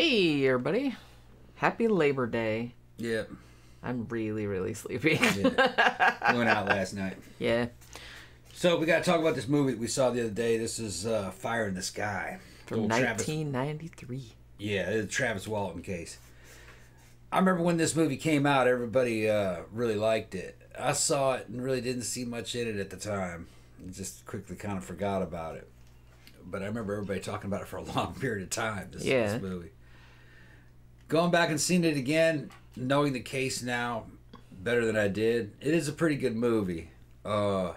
Hey, everybody. Happy Labor Day. Yep. I'm really, really sleepy. Yeah. We went out last night. Yeah. So we got to talk about this movie that we saw the other day. This is Fire in the Sky. From 1993. Yeah, the Travis Walton case. I remember when this movie came out, everybody really liked it. I saw it and really didn't see much in it at the time. Just quickly kind of forgot about it. But I remember everybody talking about it for a long period of time, this movie. Going back and seeing it again, knowing the case now better than I did, it is a pretty good movie. I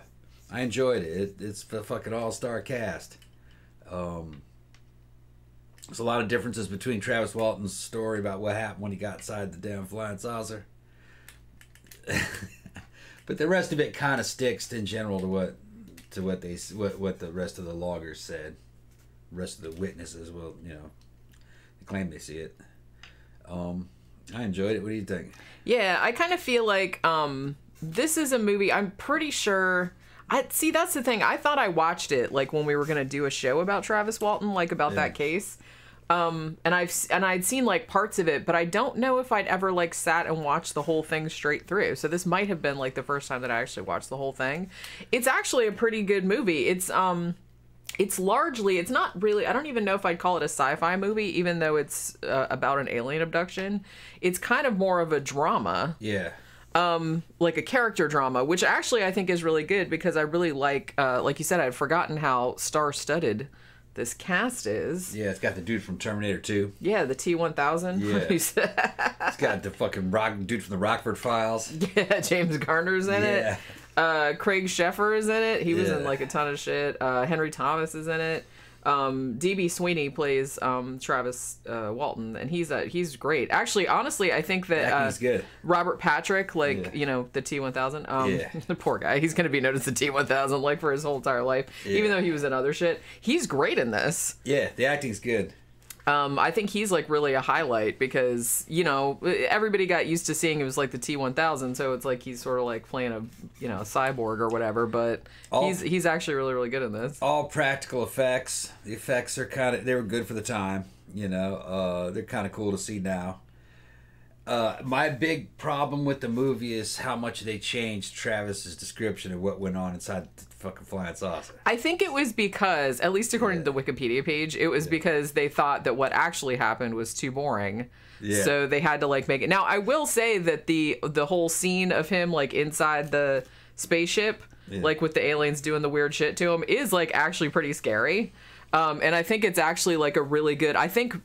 enjoyed it. It's a fucking all-star cast. There's a lot of differences between Travis Walton's story about what happened when he got inside the damn flying saucer. But the rest of it kind of sticks in general to what the rest of the loggers said. The rest of the witnesses will, they claim they see it. I enjoyed it. What do you think? Yeah, I kind of feel like this is a movie I'm pretty sure... that's the thing. I thought I watched it like when we were going to do a show about Travis Walton, like about that case. And I'd seen like parts of it, but I don't know if I'd ever like sat and watched the whole thing straight through. So this might have been like the first time that I actually watched the whole thing. It's actually a pretty good movie. It's largely, it's not really, I don't even know if I'd call it a sci-fi movie, even though it's about an alien abduction. It's kind of more of a drama. Yeah. Like a character drama, which actually I think is really good because I really like you said, I'd forgotten how star-studded this cast is. Yeah, it's got the dude from Terminator 2. Yeah, the T-1000. Yeah. It's got the fucking dude from the Rockford Files. Yeah, James Garner's in it. Craig Sheffer is in it. He was in like a ton of shit. Henry Thomas is in it. D.B. Sweeney plays Travis Walton, and he's great. Actually, honestly, I think that he's good. Robert Patrick, the T-1000, the poor guy, he's going to be known as the T-1000 like for his whole entire life, even though he was in other shit. He's great in this. Yeah, the acting's good. I think he's like really a highlight because, everybody got used to seeing it was like the T-1000, so it's like he's sort of like playing a cyborg or whatever, but he's actually really, really good in this. All practical effects. The effects are they were good for the time, they're kind of cool to see now. My big problem with the movie is how much they changed Travis's description of what went on inside the fucking flying saucer. I think it was because, at least according to the Wikipedia page, it was because they thought that what actually happened was too boring. Yeah. So they had to like make it. Now, I will say that the whole scene of him like inside the spaceship, like with the aliens doing the weird shit to him, is like actually pretty scary. And I think it's actually like a really good... I think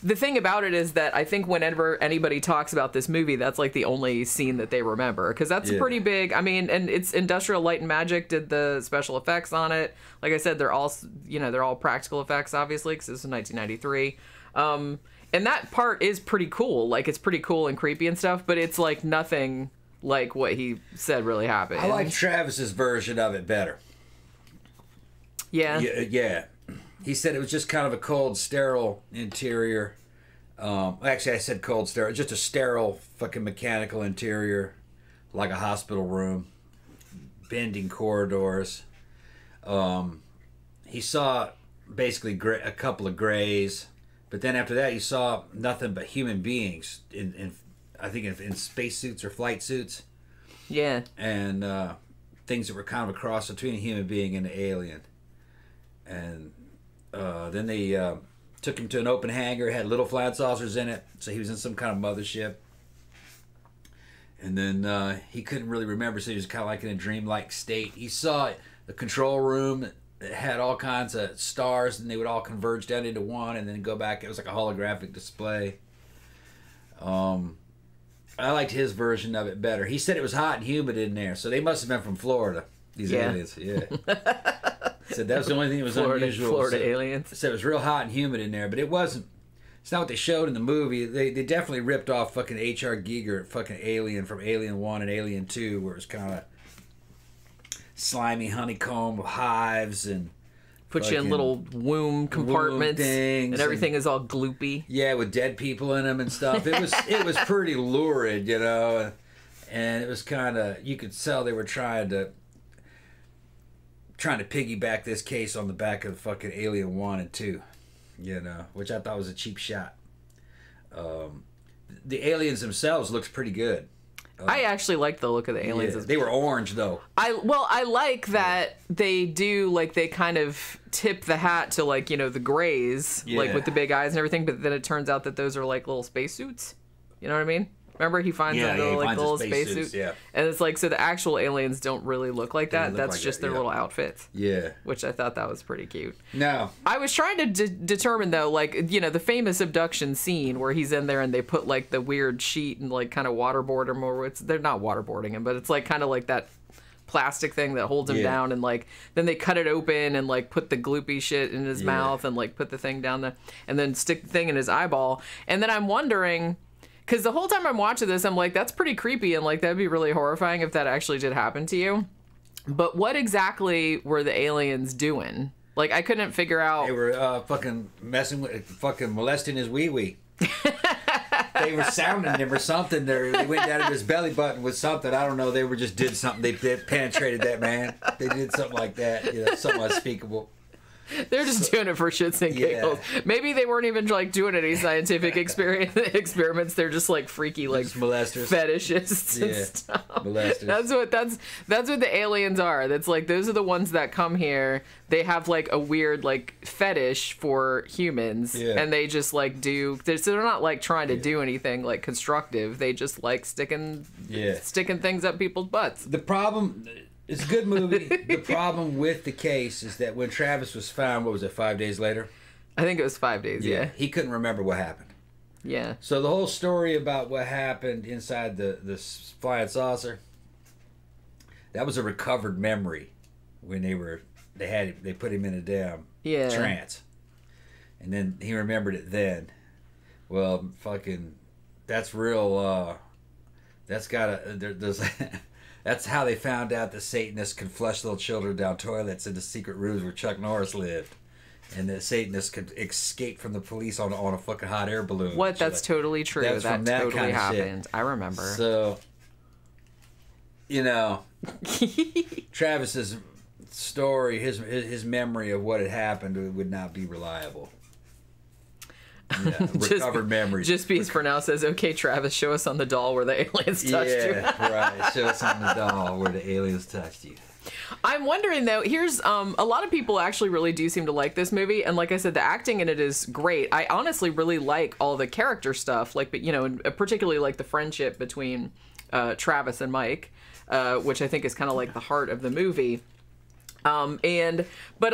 the thing about it is that I think whenever anybody talks about this movie, that's like the only scene that they remember. Because that's a pretty big... I mean, and it's Industrial Light and Magic did the special effects on it. Like I said, they're all practical effects, obviously, because this is 1993. And that part is pretty cool. Like, it's pretty cool and creepy and stuff, but it's like nothing like what he said really happened. I like Travis's version of it better. Yeah. Yeah. He said it was just kind of a cold, sterile interior. Actually, I said cold, sterile. Just a sterile, fucking mechanical interior, like a hospital room, bending corridors. He saw basically a couple of grays, but then after that, he saw nothing but human beings in spacesuits or flight suits. Yeah. And things that were kind of a cross between a human being and an alien. And then they took him to an open hangar, had little flying saucers in it, so he was in some kind of mothership. And then he couldn't really remember, so he was kind of like in a dreamlike state. He saw the control room that had all kinds of stars, and they would all converge down into one and then go back. It was like a holographic display. I liked his version of it better. He said it was hot and humid in there, so they must have been from Florida, these aliens. Yeah. Said that was the only thing that was unusual. Florida aliens. Said it was real hot and humid in there, but it wasn't. It's not what they showed in the movie. They definitely ripped off fucking H.R. Giger, fucking Alien from Alien 1 and Alien 2, where it was kind of slimy honeycomb hives and put you in little womb compartments things and everything is all gloopy. Yeah, with dead people in them and stuff. It was pretty lurid, and it was kind of, you could tell they were trying to piggyback this case on the back of fucking Alien 1 and 2, which I thought was a cheap shot. The aliens themselves looks pretty good. I actually liked the look of the aliens. Yeah, they were orange though. I like that they do, like, they kind of tip the hat to, like, you know, the grays, like with the big eyes and everything, but then it turns out that those are like little spacesuits. You know what I mean? Remember, he finds them, like little spacesuits. Yeah. And it's like, so the actual aliens don't really look like that. That's like just their little outfits. Yeah. Which I thought that was pretty cute. No. I was trying to determine, though, like, you know, the famous abduction scene where he's in there and they put, like, the weird sheet and, like, kind of waterboard him, or they're not waterboarding him, but it's, like, kind of like that plastic thing that holds him down, and, like, then they cut it open and, like, put the gloopy shit in his mouth and, like, put the thing down there and then stick the thing in his eyeball. And then I'm wondering... Because the whole time I'm watching this, I'm like, that's pretty creepy, and, like, that'd be really horrifying if that actually did happen to you. But what exactly were the aliens doing? Like, I couldn't figure out... They were fucking messing with... fucking molesting his wee-wee. They were sounding him or something. They went down to his belly button with something. I don't know. They were just did something. They penetrated that man. They did something like that. You know, something unspeakable. They're just doing it for shits and giggles. Yeah. Maybe they weren't even, like, doing any scientific experiments. They're just, like, freaky, like, fetishists and stuff. Molesters. That's what the aliens are. That's like, those are the ones that come here. They have, like, a weird, like, fetish for humans, and they just, like, do. So they're not, like, trying to do anything, like, constructive. They just like sticking things up people's butts. The problem. It's a good movie. The problem with the case is that when Travis was found, what was it, 5 days later? I think it was 5 days, yeah. He couldn't remember what happened. Yeah. So the whole story about what happened inside the flying saucer, that was a recovered memory when they put him in a damn trance. And then he remembered it then. Well, fucking, that's real, there's that's how they found out that Satanists could flush little children down toilets into secret rooms where Chuck Norris lived. And that Satanists could escape from the police on a fucking hot air balloon. What? That's totally true. That totally kind of happened. Shit. I remember. So, you know, Travis's story, his memory of what had happened would not be reliable. Yeah, recovered memories. Just because for now says, okay, Travis, show us on the doll where the aliens touched you. Yeah, right. Show us on the doll where the aliens touched you. I'm wondering, though, here's a lot of people actually really do seem to like this movie, and like I said, the acting in it is great. I honestly really like all the character stuff, like, you know, particularly like the friendship between Travis and Mike, which I think is kind of like the heart of the movie. But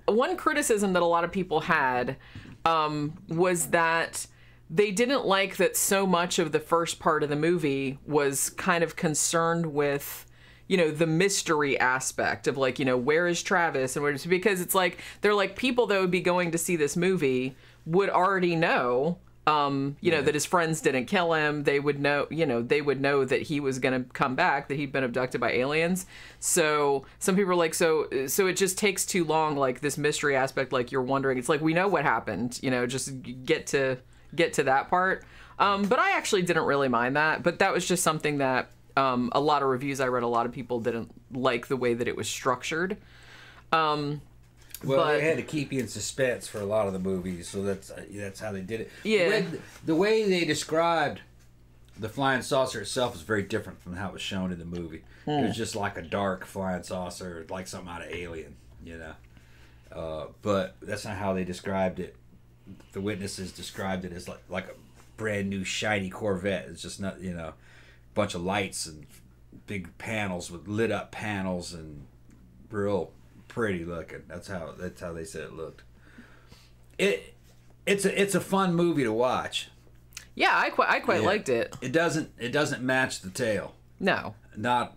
one criticism that a lot of people had was that they didn't like that so much of the first part of the movie was kind of concerned with, you know, the mystery aspect of, like, you know, where is Travis and because it's like, they're like, people that would be going to see this movie would already know, you know, that his friends didn't kill him. They would know, you know, they would know that he was going to come back, that he'd been abducted by aliens. So some people are like, so it just takes too long, like this mystery aspect, like you're wondering. It's like, we know what happened, you know, just get to that part. But I actually didn't really mind that. But that was just something that a lot of reviews I read, a lot of people didn't like the way that it was structured. Well, they had to keep you in suspense for a lot of the movies, so that's how they did it. Yeah. The way they described the flying saucer itself is very different from how it was shown in the movie. It was just like a dark flying saucer, like something out of Alien, you know. But that's not how they described it. The witnesses described it as like a brand new shiny Corvette. It's just not, you know, a bunch of lights and big panels with lit up panels and real pretty looking. That's how they said it looked. It's a fun movie to watch. Yeah, I quite liked it. It doesn't match the tale. No. Not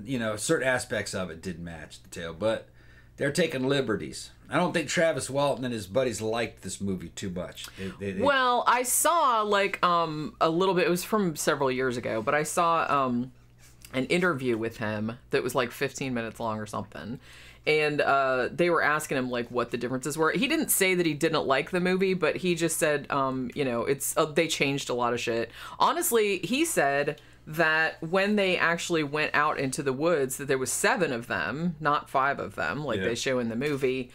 you know, certain aspects of it didn't match the tale, but they're taking liberties. I don't think Travis Walton and his buddies liked this movie too much. Well, I saw like a little bit. It was from several years ago, but I saw an interview with him that was like 15 minutes long or something. And they were asking him like what the differences were. He didn't say that he didn't like the movie, but he just said, you know, it's they changed a lot of shit. Honestly, he said that when they actually went out into the woods, that there was 7 of them, not 5 of them, like they show in the movie.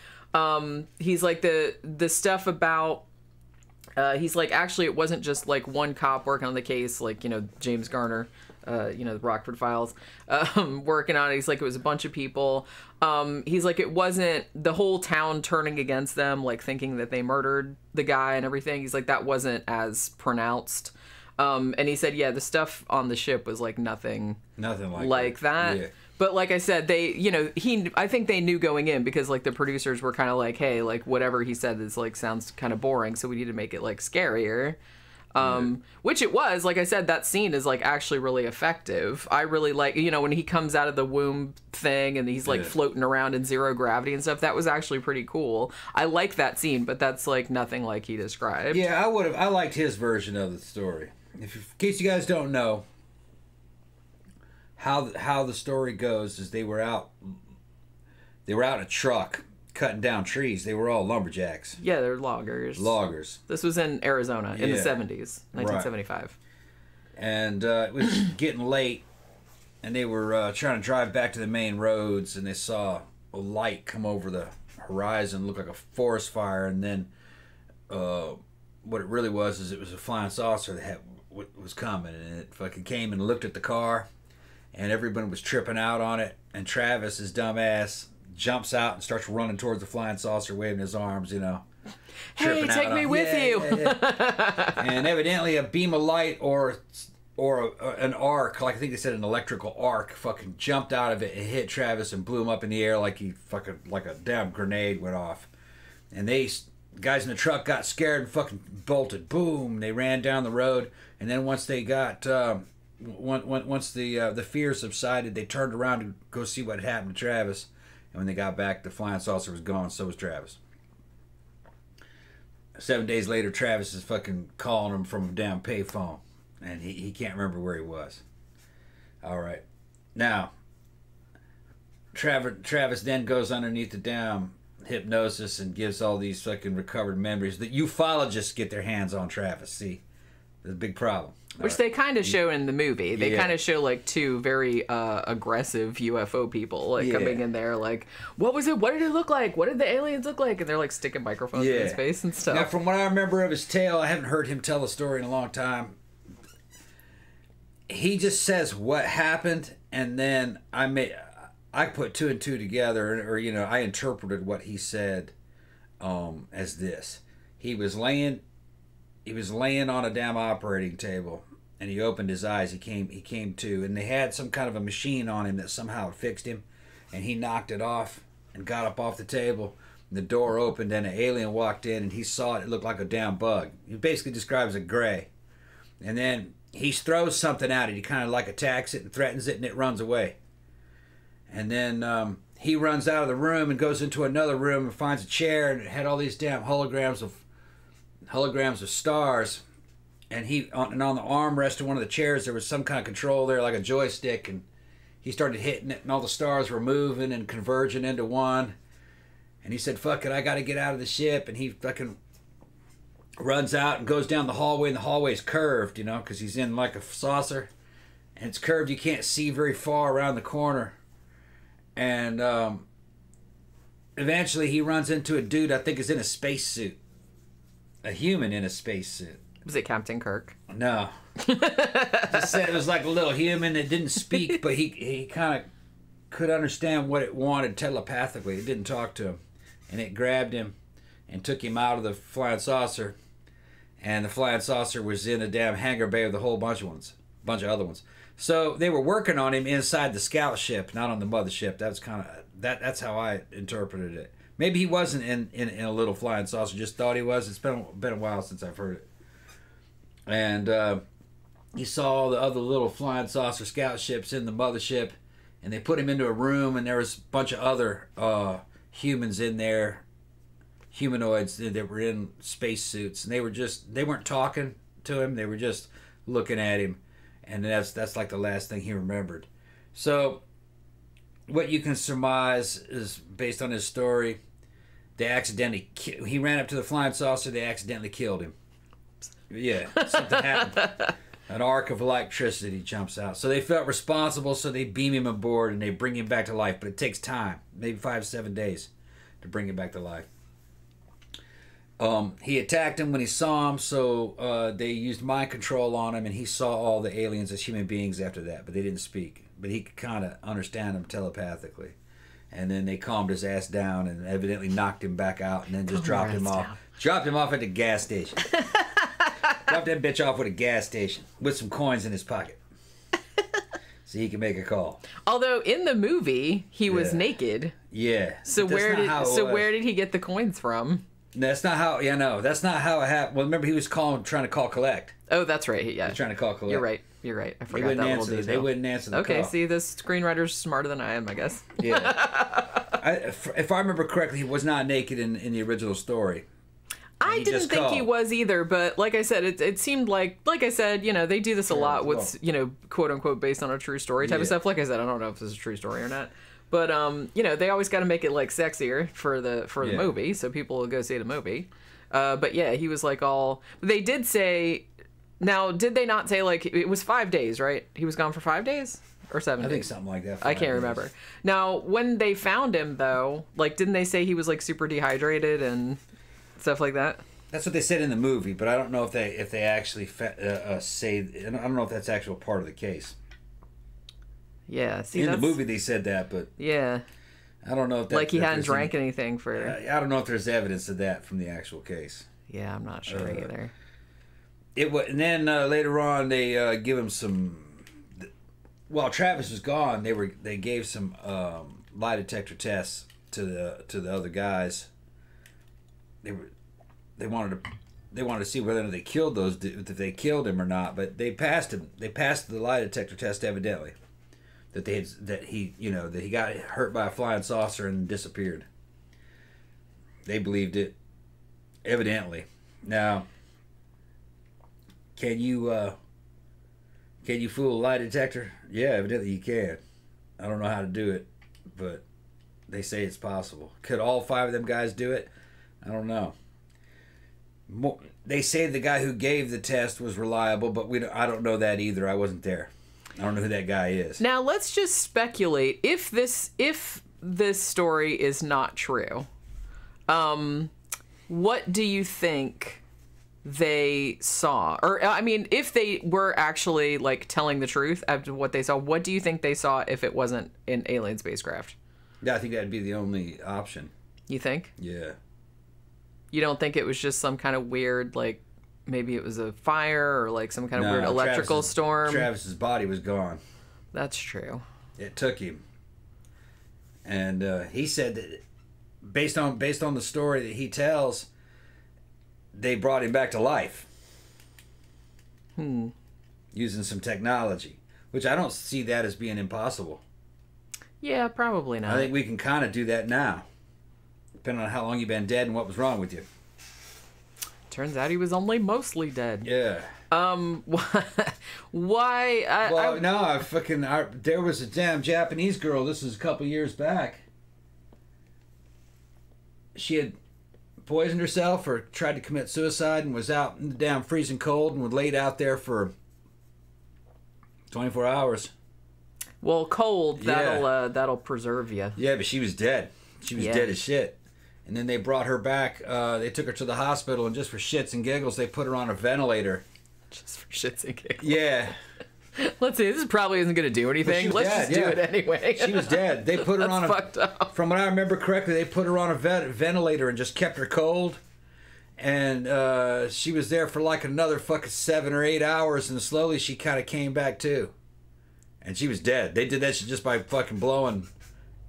He's like the stuff about He's like, actually, it wasn't just like one cop working on the case, like, you know, James Garner, you know, the Rockford Files, working on it. He's like, it was a bunch of people. He's like, it wasn't the whole town turning against them, like thinking that they murdered the guy and everything. He's like, that wasn't as pronounced. And he said, yeah, the stuff on the ship was like nothing like that. Yeah. But like I said, they, you know, I think they knew going in, because like the producers were kind of like, hey, like whatever he said is like sounds kind of boring, so we need to make it like scarier. Which it was. Like I said, that scene is like actually really effective. I really like, you know, when he comes out of the womb thing and he's like floating around in zero gravity and stuff. That was actually pretty cool. I like that scene, but that's like nothing like he described. Yeah, I liked his version of the story. In case you guys don't know, how the story goes is they were out in a truck cutting down trees. They were all lumberjacks. Yeah, they're loggers. This was in Arizona in the 70s, 1975. Right. And it was getting late, and they were trying to drive back to the main roads, and they saw a light come over the horizon, look like a forest fire, and then what it really was is it was a flying saucer that was coming, and it fucking came and looked at the car, and everybody was tripping out on it, and Travis, his dumb ass, jumps out and starts running towards the flying saucer, waving his arms, you know. Hey, take me with you. Yeah. And evidently a beam of light or an arc, like I think they said an electrical arc, fucking jumped out of it and hit Travis and blew him up in the air like a damn grenade went off. And guys in the truck got scared and fucking bolted. Boom! They ran down the road, and then once they got once the fear subsided, they turned around to go see what had happened to Travis. And when they got back, the flying saucer was gone. So was Travis. 7 days later, Travis is fucking calling him from a damn payphone, and he can't remember where he was. All right, now Travis then goes underneath the damn hypnosis and gives all these fucking recovered memories. The ufologists get their hands on Travis. See, there's a big problem. Which they kind of show in the movie. They kind of show like two very aggressive UFO people like coming in there like, what was it? What did it look like? What did the aliens look like? And they're like sticking microphones in his face and stuff. Now, from what I remember of his tale, I haven't heard him tell the story in a long time. He just says what happened, and then I put two and two together, or you know, I interpreted what he said as this. He was laying on a damn operating table, and he opened his eyes. He came to, and they had some kind of a machine on him that somehow fixed him, and he knocked it off and got up off the table. And the door opened, and an alien walked in, and he saw it. It looked like a damn bug. He basically describes it gray. And then he throws something at it. He kind of like attacks it and threatens it, and it runs away. And then he runs out of the room and goes into another room and finds a chair, and it had all these damn holograms of stars, and on the armrest of one of the chairs there was some kind of control there, like a joystick, and he started hitting it, and all the stars were moving and converging into one. And he said, fuck it, I gotta get out of the ship. And he fucking runs out and goes down the hallway, and the hallway's curved, you know, because he's in like a saucer, and it's curved. You can't see very far around the corner. And eventually he runs into a dude I think is in a spacesuit. A human in a spacesuit. Was it Captain Kirk? No. Just said it was like a little human that didn't speak, but he kind of could understand what it wanted telepathically. It didn't talk to him. And it grabbed him and took him out of the flying saucer. And the flying saucer was in a damn hangar bay with a whole bunch of other ones. So they were working on him inside the scout ship, not on the mothership. That was kind of that's how I interpreted it. Maybe he wasn't in a little flying saucer, just thought he was. It's been a while since I've heard it. And he saw all the other little flying saucer scout ships in the mothership, and they put him into a room, and there was a bunch of other humans in there, humanoids that were in spacesuits, and they weren't talking to him, they were just looking at him, and that's like the last thing he remembered. So what you can surmise is, based on his story, he ran up to the flying saucer, they accidentally killed him. Yeah, something happened. An arc of electricity jumps out. So they felt responsible, so they beam him aboard and they bring him back to life. But it takes time, maybe 5 to 7 days, to bring him back to life. He attacked him when he saw him, so they used mind control on him, and he saw all the aliens as human beings after that, but they didn't speak. But he could kind of understand them telepathically. And then they calmed his ass down and evidently knocked him back out and then just dropped him off. Dropped him off at the gas station. Dropped that bitch off with a gas station with some coins in his pocket. So he can make a call. Although in the movie, he was naked. Yeah. So where did he get the coins from? That's not how. Yeah, no, that's not how it happened. Well, remember he was trying to call collect. Oh, yeah. He was trying to call collect. You're right. I forgot that little detail. They wouldn't answer the call. Okay, see, this screenwriter's smarter than I am, I guess. Yeah. If I remember correctly, he was not naked in the original story. I didn't think he was either, but like I said, it seemed like I said, they do this a lot with, quote unquote, based on a true story type of stuff. Like I said, I don't know if this is a true story or not. But they always got to make it like sexier for the movie, so people will go see the movie. But yeah, he was like all. They did say. Now, did they not say like it was 5 days? Right? He was gone for 5 days or 7 days. I think something like that. I can't remember. Now, when they found him though, like, didn't they say he was like super dehydrated and stuff like that? That's what they said in the movie, but I don't know if they actually say. I don't know if that's actual part of the case. Yeah, see, in the movie they said that, but yeah, I don't know if like he hadn't drank anything for. I don't know if there's evidence of that from the actual case. Yeah, I'm not sure either. And then later on they give him some. While Travis was gone, they gave some lie detector tests to the other guys. They wanted to see whether they killed if they killed him or not, but they passed him. They passed the lie detector test evidently. That he got hurt by a flying saucer and disappeared. They believed it, evidently. Now, can you fool a lie detector? Yeah, evidently you can. I don't know how to do it, but they say it's possible. Could all 5 of them guys do it? I don't know. They say the guy who gave the test was reliable, but I don't know that either. I wasn't there. I don't know who that guy is. Now let's just speculate if this story is not true. What do you think they saw? Or I mean, if they were actually like telling the truth after what they saw, what do you think they saw if it wasn't an alien spacecraft? Yeah, I think that'd be the only option. You think? Yeah. You don't think it was just some kind of weird, like, maybe it was a fire or like some kind of weird electrical storm? Travis's body was gone. That's true. It took him. And he said that based on the story that he tells, they brought him back to life. Using some technology, which I don't see that as being impossible. Yeah, probably not. I think we can kind of do that now, depending on how long you've been dead and what was wrong with you. Turns out he was only mostly dead. Yeah. Why? There was a damn Japanese girl. This was a couple years back. She had poisoned herself or tried to commit suicide and was out in the damn freezing cold and was laid out there for 24 hours. Well, cold, that'll preserve you. Yeah, but she was dead. She was dead as shit. And then they brought her back. They took her to the hospital, and just for shits and giggles, they put her on a ventilator. Just for shits and giggles. Yeah. Let's see. This probably isn't going to do anything. Let's just do it anyway. She was dead. They put her on a. Fucked up. From what I remember correctly, they put her on a ventilator and just kept her cold. And she was there for like another fucking 7 or 8 hours, and slowly she kind of came back too. And she was dead. They did that shit just by fucking blowing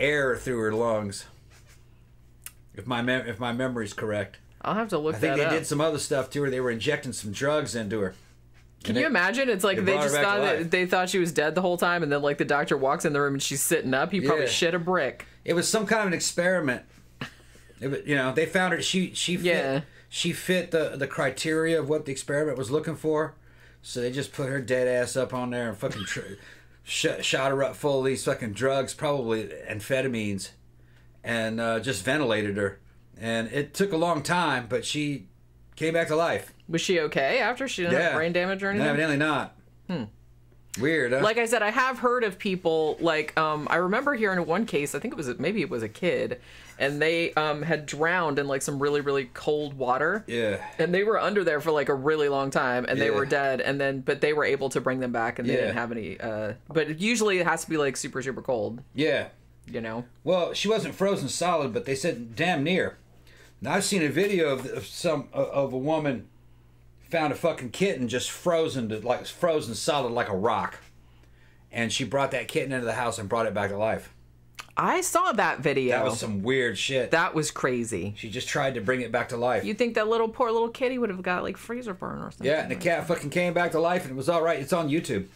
air through her lungs. If my memory's correct. I'll have to look that up. I think they did some other stuff to her. They were injecting some drugs into her. Can you imagine? It's like they just thought that they thought she was dead the whole time, and then like the doctor walks in the room and she's sitting up. He probably shit a brick. It was some kind of an experiment. They found her. She fit the criteria of what the experiment was looking for. So they just put her dead ass up on there and fucking shot her up full of these fucking drugs, probably amphetamines, and just ventilated her. And it took a long time, but she came back to life. Was she okay after? She didn't have brain damage or anything? No, evidently not. Weird, huh? Like I said, I have heard of people, like, I remember hearing one case, I think maybe it was a kid, and they had drowned in, like, some really, really cold water. Yeah. And they were under there for, like, a really long time, and they were dead, and then, but they were able to bring them back, and they didn't have any, but usually it has to be, like, super, super cold. Yeah. You know? Well, she wasn't frozen solid, but they said damn near. Now, I've seen a video of a woman found a fucking kitten just frozen solid like a rock, and she brought that kitten into the house and brought it back to life. I saw that video. That was some weird shit. That was crazy. She just tried to bring it back to life. You think that poor little kitty would have got like freezer burn or something? Yeah, and the cat fucking came back to life and it was all right. It's on YouTube.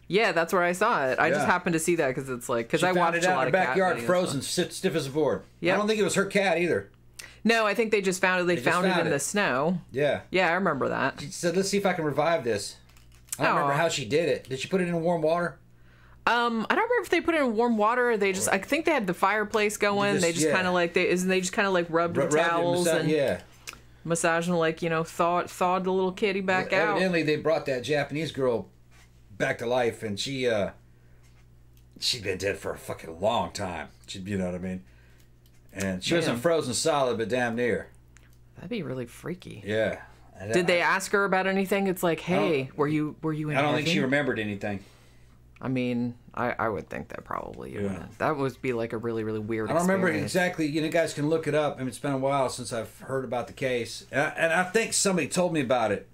Yeah, that's where I saw it. I just happened to see that because it's like I watched it out in the backyard, frozen, stiff as a board. Yeah, I don't think it was her cat either. No, I think they just found it. They found it in the snow. Yeah. Yeah, I remember that. She said, "Let's see if I can revive this." I don't remember how she did it. Did she put it in warm water? I don't remember if they put it in warm water or they just. I think they had the fireplace going. They just kind of like they just kind of like rubbed the towels and massaging, like, you know, thawed the little kitty back out. Evidently, they brought that Japanese girl back to life, and she'd been dead for a fucking long time. You know what I mean? And she wasn't frozen solid, but damn near. That'd be really freaky. Yeah. Did they ask her about anything? It's like, hey, were you in I don't think she remembered anything. I mean, I would think that probably. That would be like a really, really weird experience. I don't remember exactly. You know, guys can look it up. I mean, it's been a while since I've heard about the case. And I think somebody told me about it.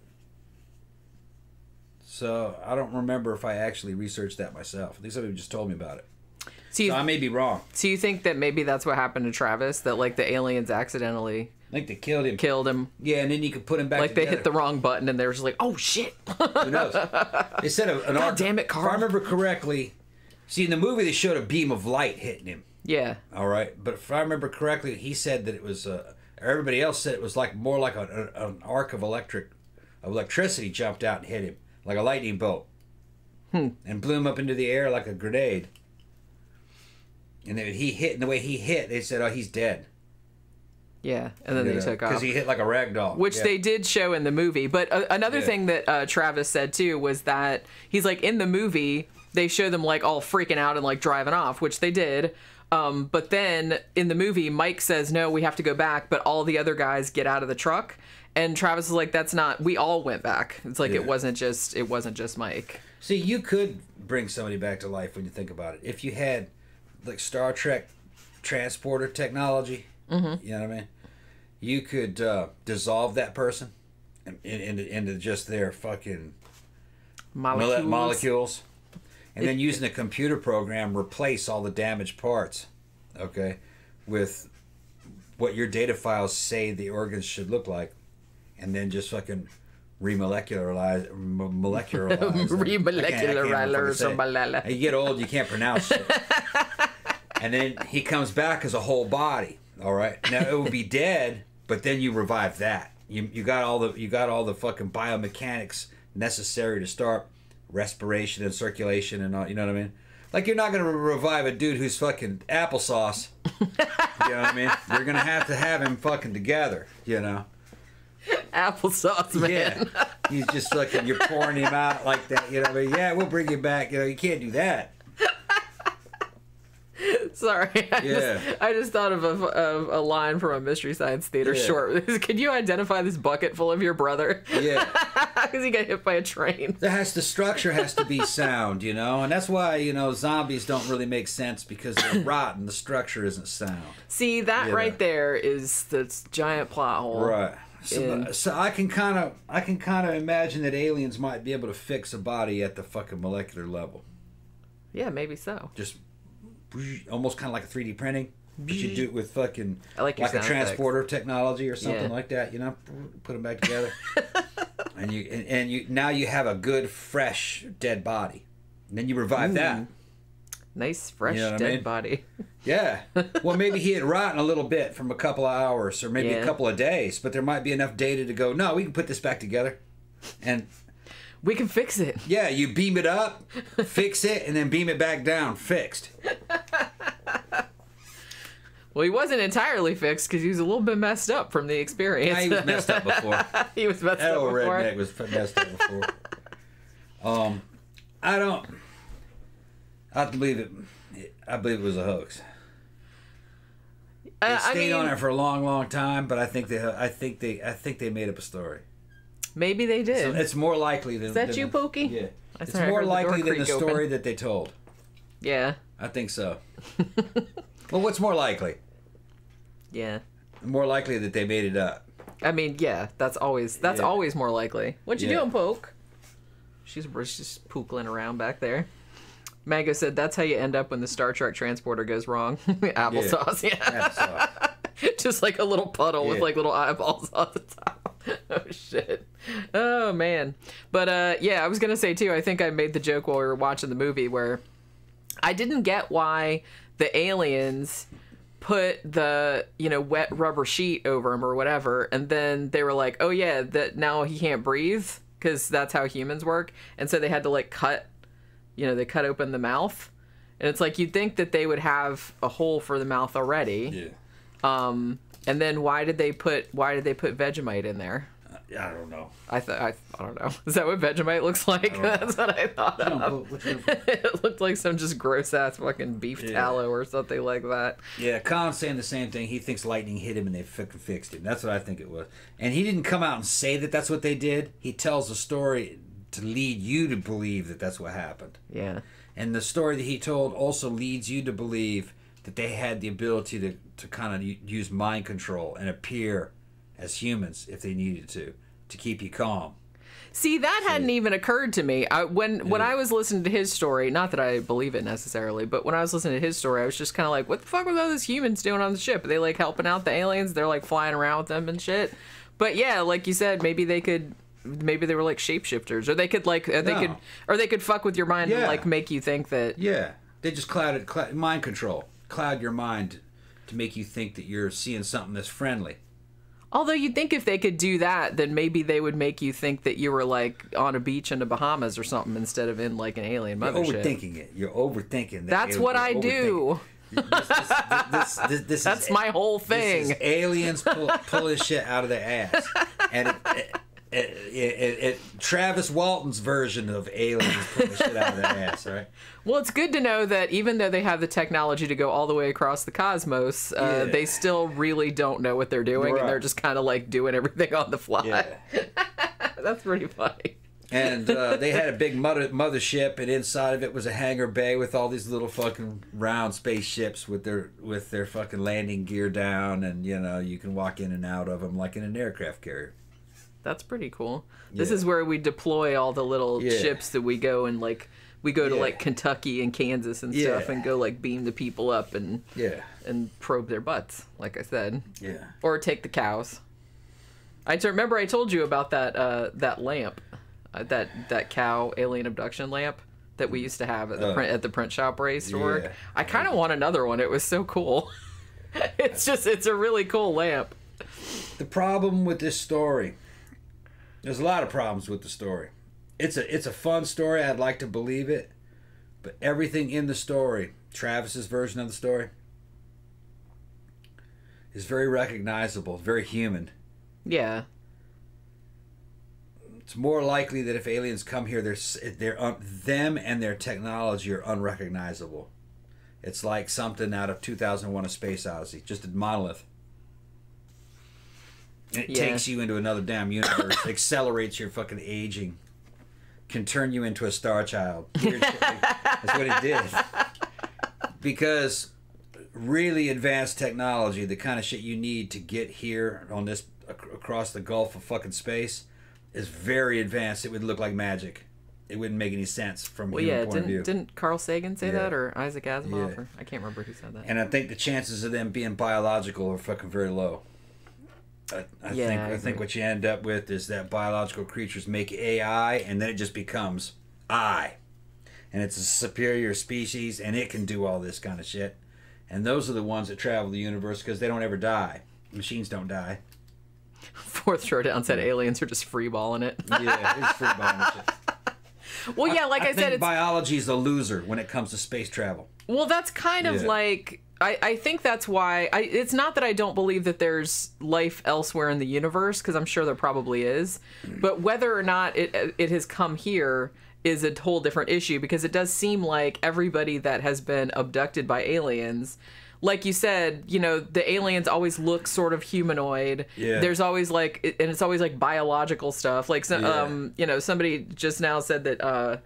So I don't remember if I actually researched that myself. I think somebody just told me about it. So I may be wrong. So you think that maybe that's what happened to Travis? That, like, the aliens accidentally... I think they killed him. Killed him. Yeah, and then you could put him back together. They hit the wrong button and they were just like, oh, shit. Who knows? They said an arc... damn it, Carl. If I remember correctly... See, in the movie, they showed a beam of light hitting him. Yeah. All right? But if I remember correctly, he said that it was... everybody else said it was more like an arc of electricity jumped out and hit him. Like a lightning bolt. And blew him up into the air like a grenade. And then and the way he hit, they said, oh, he's dead. Yeah, and then they took off. Because he hit like a rag doll. Which they did show in the movie. But another thing that Travis said, too, was that he's like, in the movie, they show them, like, all freaking out and, like, driving off, which they did. But then in the movie, Mike says, no, we have to go back. But all the other guys get out of the truck. And Travis is like, that's not, we all went back. It's like, it wasn't just Mike. See, you could bring somebody back to life when you think about it. If you had, like, Star Trek transporter technology, you know what I mean? You could dissolve that person into just their fucking molecules. And then using a computer program, replace all the damaged parts, okay, with what your data files say the organs should look like. And then just fucking remolecularize. Remolecularize. You get old, you can't pronounce it. And then he comes back as a whole body. All right. Now it would be dead, but then you revive that. You got all the fucking biomechanics necessary to start respiration and circulation and all. You know what I mean? Like, you're not gonna revive a dude who's fucking applesauce. You know what I mean? You're gonna have him fucking together. You know. Applesauce, man. Yeah. He's just fucking, you're pouring him out like that. You know what I mean? Yeah, we'll bring you back. You know, you can't do that. Sorry, I just thought of a line from a Mystery Science Theater short. Can you identify this bucket full of your brother? Yeah, because he got hit by a train. The structure has to be sound, you know, and that's why, you know, zombies don't really make sense because they're rotten. The structure isn't sound. See, that right there is the giant plot hole. Right. So I can kind of imagine that aliens might be able to fix a body at the fucking molecular level. Yeah, maybe so. Just almost kind of like a 3D printing, but you do it with fucking like a transporter technology or something like that. You know, put them back together, and you now you have a good fresh dead body, and then you revive that. Nice fresh dead body. Yeah. Well, maybe he had rotten a little bit from a couple of hours or maybe a couple of days, but there might be enough data to go, no, we can put this back together, and we can fix it. Yeah, you beam it up, fix it, and then beam it back down. Fixed. Well, he wasn't entirely fixed because he was a little bit messed up from the experience. Yeah, he was messed up before. He was messed up before. That old redneck was messed up before. I don't. I believe it. I believe it was a hoax. They stayed on it for a long, long time, but I think they made up a story. Maybe they did. So it's more likely than. Is that you, Pokey? Yeah. It's more likely than the story that they told. Yeah. I think so. Well, what's more likely? Yeah. More likely that they made it up. I mean, yeah, that's always more likely. What you doing, Poke? She's just pookling around back there. Mango said that's how you end up when the Star Trek transporter goes wrong. Applesauce, yeah. Applesauce. Just like a little puddle with like little eyeballs on the top. Oh shit. Oh man. But yeah, I was gonna say too, I think I made the joke while we were watching the movie where I didn't get why the aliens put the, you know, wet rubber sheet over him or whatever, and then they were like, oh yeah, that now he can't breathe because that's how humans work, and so they had to like cut, you know, they cut open the mouth, and it's like you'd think that they would have a hole for the mouth already. Yeah. And then why did they put Vegemite in there? I don't know. I don't know. Is that what Vegemite looks like? That's what I thought of. It looked like some just gross ass fucking beef tallow or something like that. Yeah, Khan's saying the same thing. He thinks lightning hit him and they fucking fixed him. That's what I think it was. And he didn't come out and say that that's what they did. He tells the story to lead you to believe that that's what happened. Yeah. And the story that he told also leads you to believe that they had the ability to kind of use mind control and appear as humans if they needed to keep you calm. See, that hadn't even occurred to me. When I was listening to his story, not that I believe it necessarily, but when I was listening to his story, I was just kind of like, what the fuck were all those humans doing on the ship? Are they like helping out the aliens? They're like flying around with them and shit. But yeah, like you said, maybe they were like shapeshifters, or they could like they could fuck with your mind and like make you think that. Yeah, they just cloud mind control, cloud your mind to make you think that you're seeing something that's friendly. Although you'd think if they could do that, then maybe they would make you think that you were like on a beach in the Bahamas or something instead of in like an alien mothership. You're overthinking it. You're overthinking. That's what I do. That's my whole thing. This is aliens pulling shit out of their ass, and Travis Walton's version of aliens pulling shit out of their ass, right? Well, it's good to know that even though they have the technology to go all the way across the cosmos, they still really don't know what they're doing, and they're just kind of like doing everything on the fly. Yeah. That's pretty funny. And they had a big mothership, and inside of it was a hangar bay with all these little fucking round spaceships with their fucking landing gear down, and you know you can walk in and out of them like in an aircraft carrier. That's pretty cool. Yeah. This is where we deploy all the little ships that we go and like we go to like Kentucky and Kansas and stuff and go like beam the people up and probe their butts, like I said. Yeah. Or take the cows. I remember I told you about that lamp, that cow alien abduction lamp that we used to have at the print shop where I used to work. I kind of want another one. It was so cool. It's a really cool lamp. The problem with this story. There's a lot of problems with the story. It's a fun story. I'd like to believe it. But everything in the story, Travis's version of the story, is very recognizable, very human. Yeah. It's more likely that if aliens come here, them and their technology are unrecognizable. It's like something out of 2001: A Space Odyssey, just a monolith. And it takes you into another damn universe, accelerates your fucking aging, can turn you into a star child. That's what it did. Because really advanced technology, the kind of shit you need to get here on this across the gulf of fucking space, is very advanced. It would look like magic. It wouldn't make any sense from a human point of view. Didn't Carl Sagan say that, or Isaac Asimov? Or, I can't remember who said that. And I think the chances of them being biological are fucking very low. I think what you end up with is that biological creatures make AI, and then it just becomes I. And it's a superior species, and it can do all this kind of shit. And those are the ones that travel the universe because they don't ever die. Machines don't die. Fourth Showdown said aliens are just freeballing it. Yeah, it's freeballing shit. Well, yeah, like I said, biology is a loser when it comes to space travel. Well, that's kind of like... I think that's why... it's not that I don't believe that there's life elsewhere in the universe, because I'm sure there probably is. But whether or not it has come here, is a whole different issue, because it does seem like everybody that has been abducted by aliens, like you said, you know, the aliens always look sort of humanoid. Yeah. There's always like, and it's always like biological stuff. Like, you know, somebody just now said that,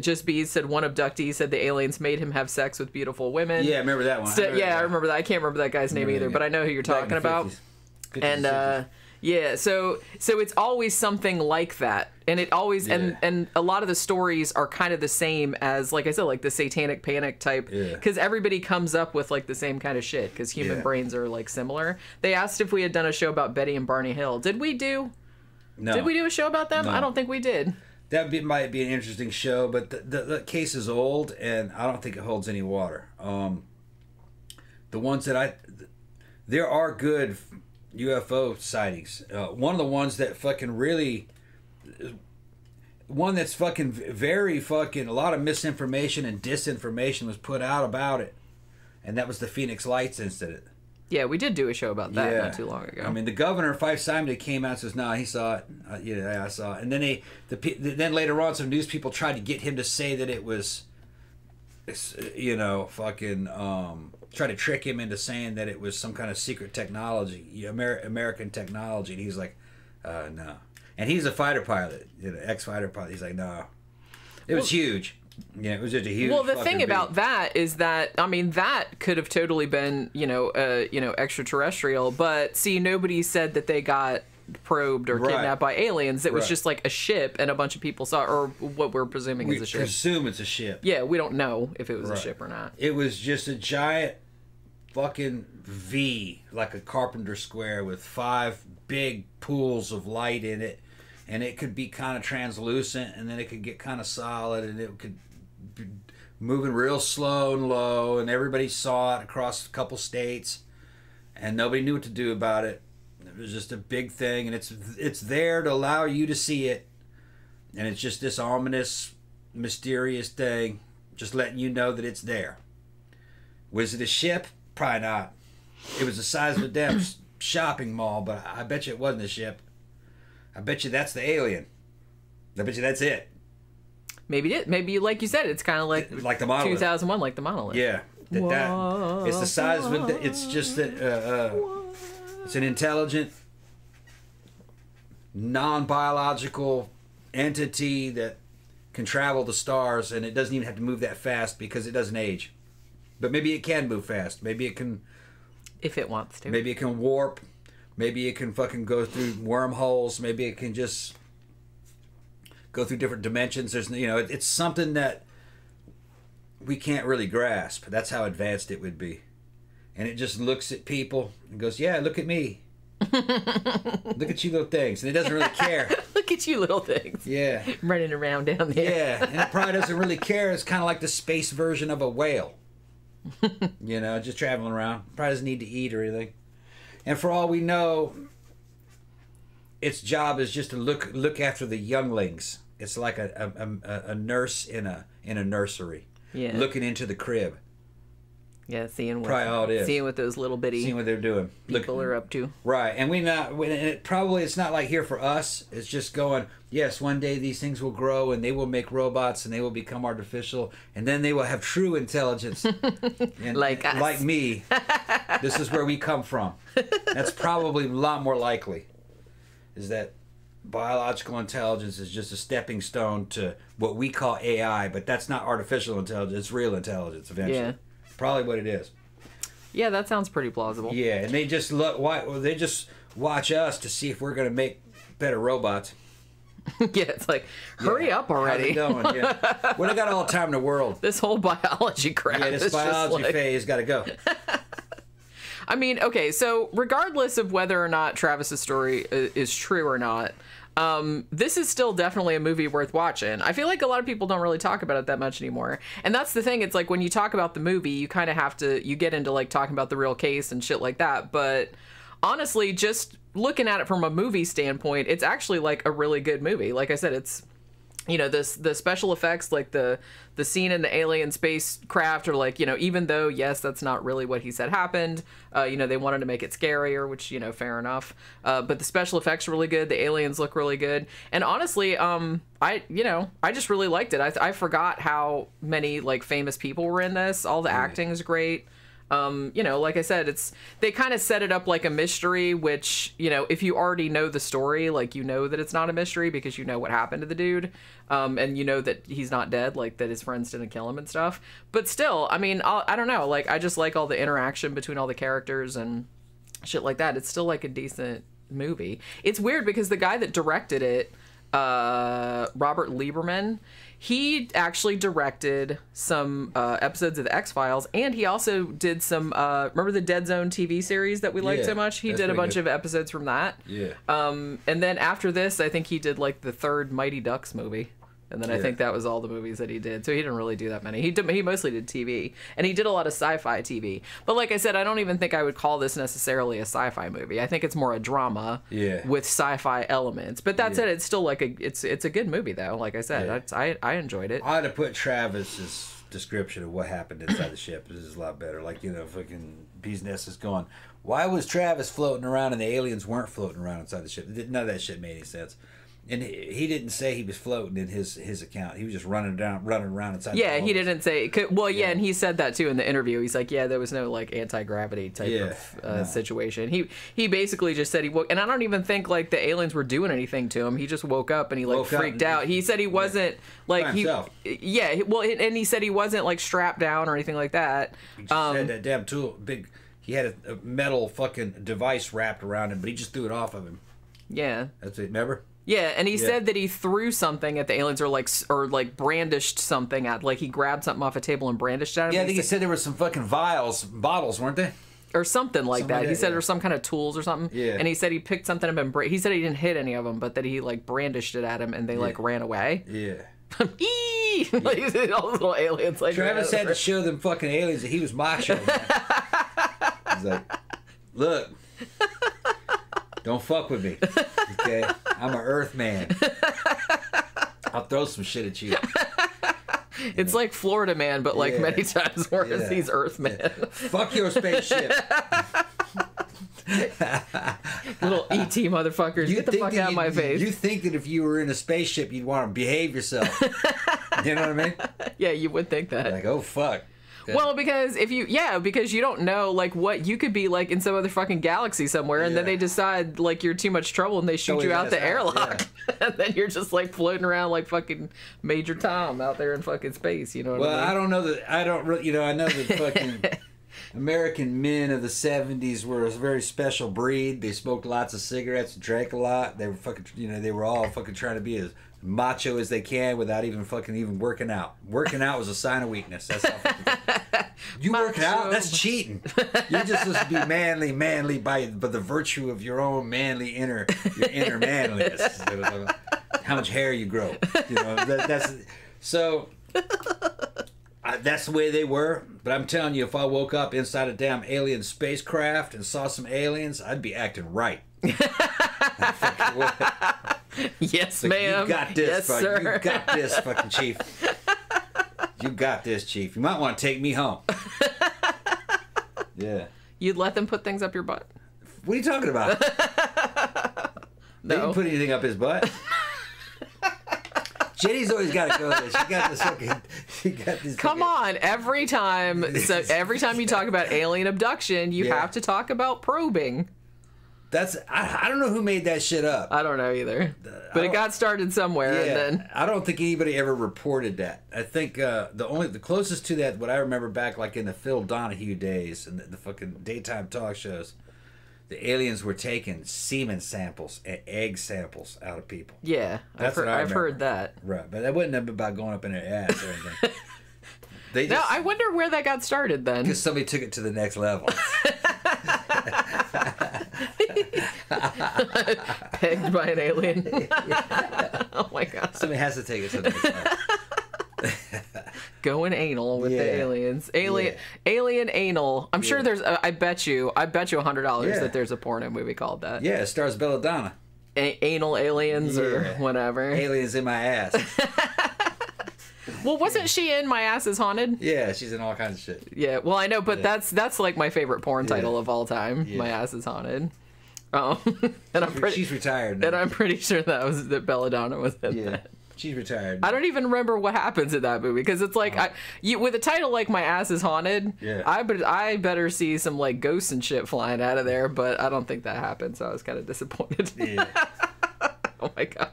Just Bees said one abductee said the aliens made him have sex with beautiful women. Yeah, I remember that one. So, I remember that. I can't remember that guy's name either, but I know who you're talking about. 50s, and 60s. Yeah, so it's always something like that, and it always and a lot of the stories are kind of the same as, like I said, like the satanic panic type, because everybody comes up with like the same kind of shit, because human brains are like similar. They asked if we had done a show about Betty and Barney Hill. Did we do? No. Did we do a show about them? No. I don't think we did. Might be an interesting show, but the case is old, and I don't think it holds any water. The ones that there are good UFO sightings. One of the ones that fucking really, one that's fucking very fucking, a lot of misinformation and disinformation was put out about it, and that was the Phoenix Lights incident. Yeah, we did do a show about that not too long ago. I mean, the governor, Fife Simon, came out and says, "No, he saw it. I saw it." And then then later on, some news people tried to get him to say that it was, try to trick him into saying that it was some kind of secret technology, American technology, and he's like, "No." And he's a fighter pilot, ex-fighter pilot. He's like, "No." It was huge. Yeah, it was just a huge. Well, the thing about that is that, I mean, that could have totally been, extraterrestrial. But see, nobody said that they got probed or kidnapped by aliens. It was just like a ship, and a bunch of people saw, or what we're presuming is a ship. We presume it's a ship. Yeah, we don't know if it was a ship or not. It was just a giant fucking V, like a carpenter square, with 5 big pools of light in it. And it could be kind of translucent, and then it could get kind of solid, and it could be moving real slow and low, and everybody saw it across a couple states, and nobody knew what to do about it. It was just a big thing, and it's there to allow you to see it, and it's just this ominous, mysterious thing, just letting you know that it's there. Was it a ship? Probably not. It was the size of a damn shopping mall, but I bet you it wasn't a ship. I bet you that's the alien. I bet you that's it. Maybe it. Maybe, like you said, it's kind of like the monolith. 2001, like the monolith. Yeah. It's the size of it. It's just that it's an intelligent, non-biological entity that can travel the stars, and it doesn't even have to move that fast because it doesn't age. But maybe it can move fast. Maybe it can... If it wants to. Maybe it can warp. Maybe it can fucking go through wormholes. Maybe it can just go through different dimensions. There's, it's something that we can't really grasp. That's how advanced it would be. And it just looks at people and goes, "Yeah, look at me. Look at you little things." And it doesn't really care. Look at you little things. Yeah. Running around down there. Yeah, and it probably doesn't really care. It's kind of like the space version of a whale. Just traveling around. Probably doesn't need to eat or anything. And for all we know, its job is just to look after the younglings. It's like a nurse in a nursery, looking into the crib. Yeah, seeing what those little bitty seeing what they're doing, people are up to. Right, and it's not like here for us. It's just going, yes, one day these things will grow and they will make robots and they will become artificial, and then they will have true intelligence, and, like us. Like me. This is where we come from. That's probably a lot more likely. Is that biological intelligence is just a stepping stone to what we call AI, but that's not artificial intelligence. It's real intelligence eventually. Yeah. Probably what it is. Yeah, that sounds pretty plausible. Yeah, and they just watch us to see if we're going to make better robots. Yeah, it's like, hurry up already. How's it going? Yeah. Well, I got all the time in the world. This whole biology crap. Yeah, this biology phase got to go. I mean, okay, so regardless of whether or not Travis's story is true or not, this is still definitely a movie worth watching. I feel like a lot of people don't really talk about it that much anymore. And that's the thing. It's like when you talk about the movie, you kind of have to, you get into like talking about the real case and shit like that. But honestly, just looking at it from a movie standpoint, it's actually like a really good movie. Like I said, it's you know, the special effects, like the scene in the alien spacecraft, or like, you know, even though, yes, that's not really what he said happened, you know, they wanted to make it scarier, which, you know, fair enough. But the special effects are really good. The aliens look really good. And honestly, I just really liked it. I forgot how many like famous people were in this. All the acting is great. You know, like I said, they kind of set it up like a mystery, which, you know, if you already know the story, like, you know that it's not a mystery because you know what happened to the dude. And you know that he's not dead, like that his friends didn't kill him and stuff. But still, I mean, I don't know, like, I just like all the interaction between all the characters and shit like that. It's still like a decent movie. It's weird because the guy that directed it, Robert Lieberman, he actually directed some episodes of the X-Files, and he also did some remember the Dead Zone TV series that we liked so much? He did a bunch of episodes from that. And then after this, I think he did like the third Mighty Ducks movie. And then I think that was all the movies that he did. So he didn't really do that many. He mostly did TV. And he did a lot of sci-fi TV. But like I said, I don't even think I would call this necessarily a sci-fi movie. I think it's more a drama with sci-fi elements. But that said, it's still like it's a good movie, though. Like I said, I enjoyed it. I had to put Travis's description of what happened inside the ship. This is a lot better. Like, you know, fucking Bee's Nest is going, why was Travis floating around and the aliens weren't floating around inside the ship? None of that shit made any sense. And he didn't say he was floating in his account. He was just running around inside. Yeah, he didn't say. Well, and he said that too in the interview. He's like, yeah, there was no like anti-gravity type of situation. He basically just said he woke, and I don't even think like the aliens were doing anything to him. He just woke up and he like freaked out. He said he wasn't like by himself. Well, and he said he wasn't like strapped down or anything like that. He just had that damn tool, he had a metal fucking device wrapped around him, but he just threw it off of him. Yeah, that's it. Remember? Yeah, and he said that he threw something at the aliens, or like brandished something at, like he grabbed something off a table and brandished at him. Yeah, I think he said there were some fucking bottles, weren't they? Or something like that. He said there were some kind of tools or something. Yeah. And he said he picked something up and he said he didn't hit any of them, but that he like brandished it at him and they like ran away. Yeah. Eee! Like all those little aliens like Travis had to show them fucking aliens that he was macho. He's like, look. Don't fuck with me, okay? I'm an Earth man. I'll throw some shit at you. It's like Florida Man, but like many times worse. He's Earth Man. Fuck your spaceship. Little ET motherfuckers, get the fuck out of my face. You think that if you were in a spaceship, you'd want to behave yourself. You know what I mean? Yeah, you would think that. Like, oh, fuck. Well, because because you don't know like what you could be like in some other fucking galaxy somewhere, and then they decide like you're too much trouble and they shoot you out the airlock, and then you're just like floating around like fucking Major Tom out there in fucking space. You know what I mean? Well, I don't know that. I don't really. You know, I know that fucking American men of the '70s were a very special breed. They smoked lots of cigarettes, drank a lot. They were fucking. You know, they were all fucking trying to be as macho as they can without even working out. Working out was a sign of weakness. That's how you working out? That's cheating. You're just supposed to be manly by the virtue of your own manly your inner manliness. How much hair you grow. You know, that's so. That's the way they were. But I'm telling you, if I woke up inside a damn alien spacecraft and saw some aliens, I'd be acting right. Yes, ma'am. You got this, yes, sir. You got this, fucking chief. You got this, chief. You might want to take me home. Yeah. You'd let them put things up your butt? What are you talking about? They didn't put anything up his butt. Jenny's always got to go there. She got this. Come on, every time you talk about alien abduction, you have to talk about probing. I don't know who made that shit up. I don't know either. But it got started somewhere, and then I don't think anybody ever reported that. I think the closest to that, what I remember back like in the Phil Donahue days and the fucking daytime talk shows, the aliens were taking semen samples and egg samples out of people. Yeah, I've heard that. Right, but that wasn't about going up in their ass or anything. I wonder where that got started then. Because somebody took it to the next level. Pegged by an alien. Oh my god. Somebody has to take it to the next level. Going anal with the aliens. Alien anal. I'm sure there's I bet you $100 that there's a porno movie called that. Yeah, it stars Belladonna. anal aliens or whatever. Aliens in my ass. Well, wasn't she in My Ass is Haunted? Yeah, she's in all kinds of shit. Yeah, well, I know, but that's like my favorite porn title of all time. My Ass is Haunted. And she's retired now. And I'm pretty sure that Belladonna was in that. She's retired. I don't even remember what happens in that movie because it's like with a title like My Ass is Haunted. Yeah. I better see some like ghosts and shit flying out of there, but I don't think that happened. So I was kind of disappointed. Yeah. Oh my god.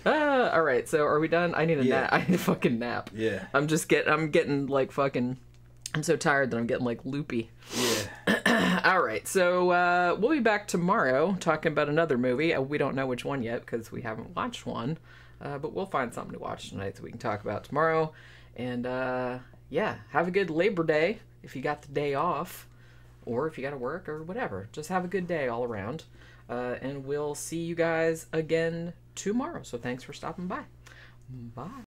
All right. So are we done? I need a nap. I need a fucking nap. Yeah. I'm getting like fucking. I'm so tired that I'm getting like loopy. Yeah. All right. So we'll be back tomorrow talking about another movie. We don't know which one yet because we haven't watched one. But we'll find something to watch tonight that we can talk about tomorrow. And, have a good Labor Day if you got the day off. Or if you got to work or whatever. Just have a good day all around. And we'll see you guys again tomorrow. So thanks for stopping by. Bye.